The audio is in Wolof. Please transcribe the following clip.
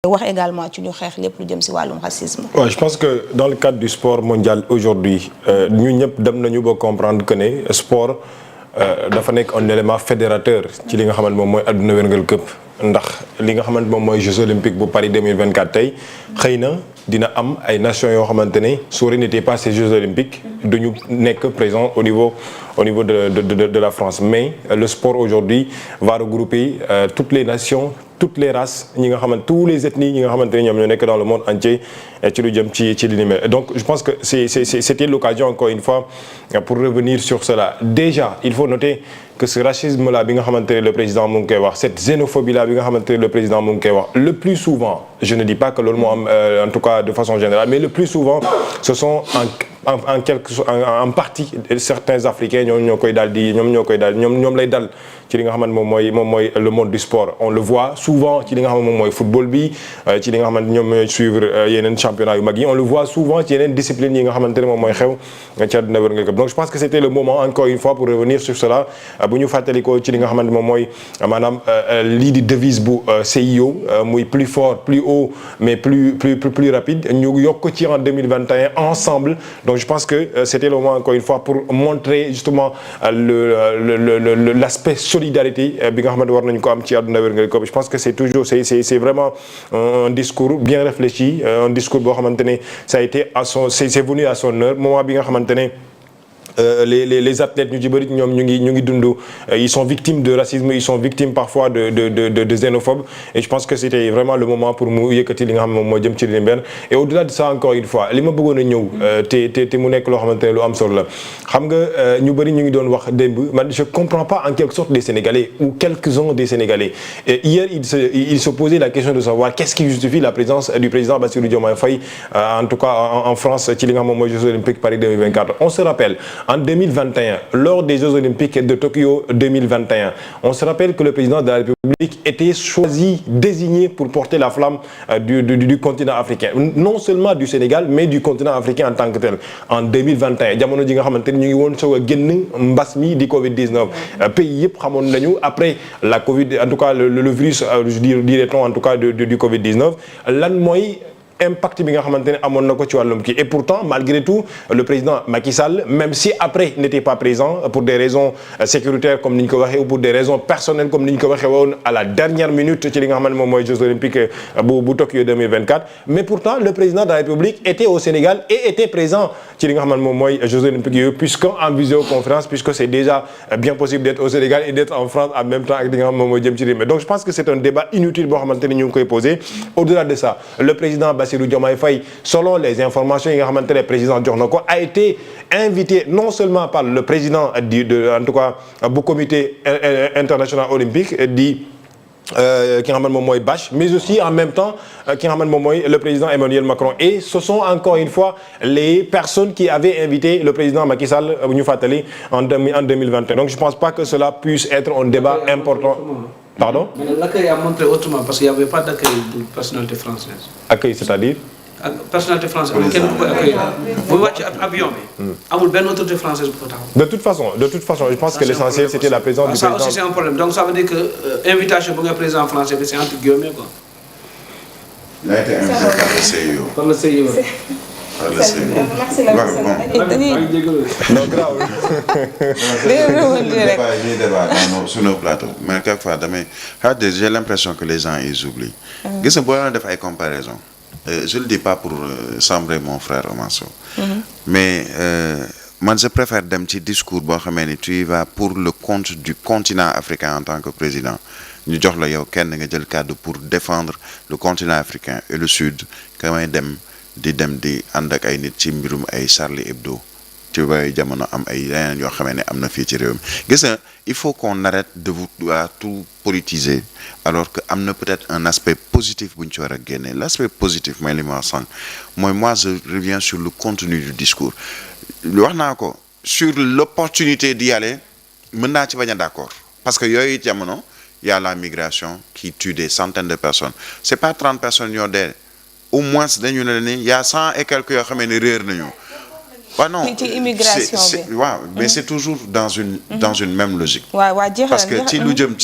wax également ci ñu xeex lépp lu jëm ci wàllum racisme. Ouais, je pense que dans le cadre du sport mondial aujourd'hui ñu ñëpp dem nañu ba comprendre que ne sport dafa nekk un élément fédérateur ci li nga xamante moom mooy àdduna wérngal këpp ndax li nga xamante moom mooy Jeux olympiques bu Paris 2024 tey xëy na dina am ay nations yoo xamante ne su n'était pas ces Jeux olympiques duñu nekk présent au niveau de la France, mais le sport aujourd'hui va regrouper toutes les nations, toutes les races ñi nga xamante tous les ethnies ñi nga xamante ne ñoom ñoo nekk dans le monde entier ci lu jëm ci li ni mel. Donc je pense que c'était l'occasion encore une fois pour revenir sur cela. Déjà il faut noter que ce racisme là bi nga xamante ne le président mu ngi koy wax, cette xénophobie là bi nga xamante ne le président mu ngi koy wax, le plus souvent, je ne dis pas que loolu moo am en tout cas de façon générale, mais le plus souvent ce sont en partie certains Africains ñoom ñoo koy daal ñoom lay dal ci li nga xamante moom mooy le monde du sport. On le voit souvent ci li nga xamante moom mooy football bi ci li nga xamante ñoom ñooy suivre yeneen championnat yu mag yi, on le voit souvent ci yeneen discipline yi nga xamante ne moom mooy xew ci àdduna wër nga këpp. Donc je pense que c'était le moment encore une fois pour revenir sur cela bu ñu fàttalikoo ci li nga xamante moom mooy maanaam lii di devise bu CIO muy plus fort, plus haut mais plus rapide ñu yokk ci en 2021 ensemble. Donc je pense que c'était le moment encore une fois pour montrer justement l'aspect solidarité bi nga xamante war nañu ko am ci àdduna wérngal këpp. Je pense que c'est vraiment un discours bien réfléchi, un discours boo xamante ne ça a été c'est venu à son heure moment bi nga xamante ne les athlètes ñu ci bëri ñoom ñu ngi dund ils sont victimes de racisme, ils sont victimes parfois de xénophobes, et je pense que c'était vraiment le moment pour mu yëkkati li nga xam ne moom moo jëm ci li benn. Et au-delà de ça encore une fois li ma bëggoon a ñëw te mu nekk loo xamante ne lu am solo la xam nga ñu bëri ñu ngi doon wax démb man je comprends pas en quelque sorte les Sénégalais ou quelques-uns des Sénégalais. Et hier il se posait la question de savoir qu'est-ce qui justifie la présence du président Bassirou Diomaye Faye en tout cas en France ci li nga xam moom mooy Jeux olympiques Paris 2024. On se rappelle en 2021, lors des Jeux olympiques de Tokyo 2021, on se rappelle que le président de la République était choisi, désigné pour porter la flamme du continent africain. Non seulement du Sénégal, mais du continent africain en tant que tel. En 2021, jamono ji nga xamante ni ñu ngi woon soog a génn mbas mi di Covid-19. Pays yëpp xamoon nañu après la Covid, en tout cas le virus, dirait-on en tout cas du Covid-19, lan mooy impact bi nga xamante ne amoon na ko ci wàllum kii. Et pourtant malgré tout le président Macky Sall, même si après n'était pas présent pour des raisons sécuritaires comme ni ñu ko waxee ou pour des raisons personnelles comme ni ñu ko waxee woon à la dernière minute ci li nga xamante ne moom mooy Jeux olympiques bu Tokyo 2024, mais pourtant le président de la République était au Sénégal et était présent ci li nga xamante moom mooy Jeux olympiques yooyu, puisque en visioconférence, puisque c'est déjà bien possible d'être au Sénégal et d'être en France en même temps ak li nga xam moom mooy jëm ci réew mi. Donc je pense que c'est un débat inutile boo xamante ne ñu ngi koy poser. Au-delà de ça, le président Bassirou Diomaye Faye, selon les informations yi nga xamante ne président jox na ko, a été invité non seulement par le président en tout cas bu comité international olympique di ki nga xamante moom mooy Bach, mais aussi en même temps ki nga xamante moom mooy le président Emmanuel Macron. Et ce sont encore une fois les personnes qui avaient invité le président Macky Sall bu ñu fàttali en 2021. Donc je pense pas que cela puisse être un débat important. Pardon? Mais l'accueil a montré autrement parce qu'il n'y avait pas d'accueil de personnalité française. Accueil, c'est-à-dire? Personnalité française amul kenn ku koy accueillir bu wàcc avion bi. Amul benn autorité française bu ko taxaw. De toute façon, je pense que l'essentiel c'était la présence du président. Ça aussi c'est un problème. Donc ça veut dire que invitation bu nga président français bi c'est entre guillemets quoi. Il a été invité par le CIO. Par le CIO. Merci la non grave. ñuy débat sur nos plateaux, mais quelquefois j'ai l'impression que les gens ils oublient. Gis nga boo doon def ay comparaisons. Je le dis pas pour sembler mon frère Omanso, mais man je préfère dem ci discours boo xamee ni tu y vas pour le compte du continent africain en tant que président ñu jox la yow kenn nga jël kàddu pour défendre le continent africain et le sud ka may dem di ànd ak ay nit ci mbirum ay Charlie Hebdo ci bay jamono am ay yeneen yoo xamee ne am na fii ci réew mi. Gis nga il faut qu'on arrête de tout politiser alors que am na peut-être un aspect positif bu ñu ci war a génne. L'aspect positif mooy li ma wax sànq mooy moi je reviens sur le contenu du discours. Wax naa ko sur l'opportunité d'y aller mën naa ci bañ a d'accord parce que yooyu jamono y a la migration qui tue des centaines de personnes. C'est pas 30 personnes yoo dee au moins dañu ne ni y a 100 et quelques yoo xamee ne réer nañu. Non, immigration mais c'est toujours dans une même logique. Ouais, parce que ci lu jëm